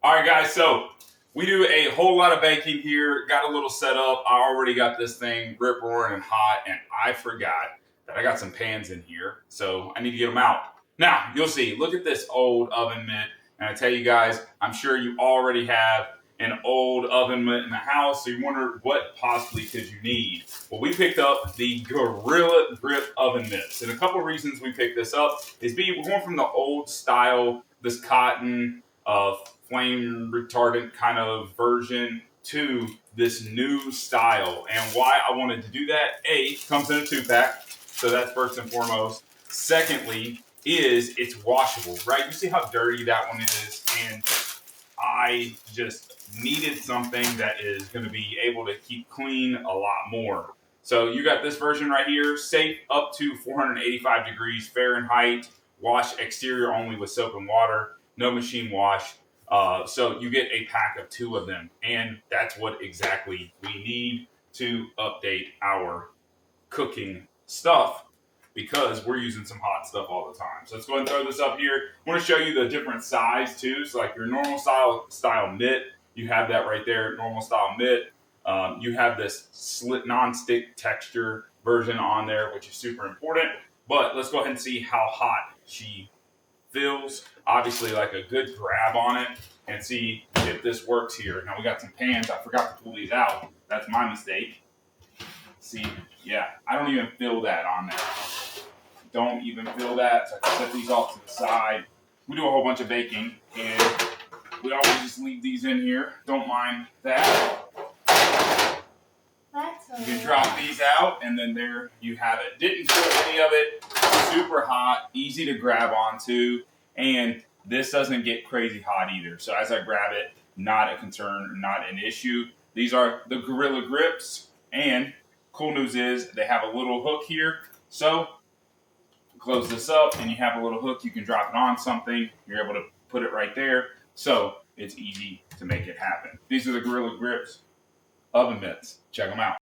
All right, guys, so we do a whole lot of baking here. Got a little set up. I already got this thing rip roaring and hot, and I forgot that I got some pans in here, so I need to get them out. Now, you'll see, look at this old oven mitt, and I tell you guys, I'm sure you already have an old oven mitt in the house, so you wonder what possibly could you need. Well, we picked up the Gorilla Grip oven mitts, and a couple reasons we picked this up is B, we're going from the old style, this cotton, flame retardant kind of version to this new style. And why I wanted to do that, A, comes in a 2-pack, so that's first and foremost. Secondly, is it's washable, right? You see how dirty that one is, and I just needed something that is going to be able to keep clean a lot more. So you got this version right here, safe up to 485 degrees Fahrenheit, wash exterior only with soap and water, no machine wash. So you get a pack of 2 of them, and that's what exactly we need to update our cooking stuff because we're using some hot stuff all the time. So let's go ahead and throw this up here. I want to show you the different size too. So like your normal style mitt, you have that right there, normal style mitt. You have this slit non-stick texture version on there, which is super important. But let's go ahead and see how hot she feels. Obviously, like a good grab on it and see if this works here. Now we got some pans. I forgot to pull these out. That's my mistake. See, yeah, I don't even feel that on there. Don't even feel that. So I can set these off to the side. We do a whole bunch of baking, and we always just leave these in here. Don't mind that. You can drop these out, and then there you have it. Didn't feel any of it. Super hot, easy to grab onto, and this doesn't get crazy hot either. So as I grab it, not a concern, not an issue. These are the Gorilla Grips, and cool news is they have a little hook here. So close this up, and you have a little hook. You can drop it on something. You're able to put it right there. So it's easy to make it happen. These are the Gorilla Grips oven mitts. Check them out.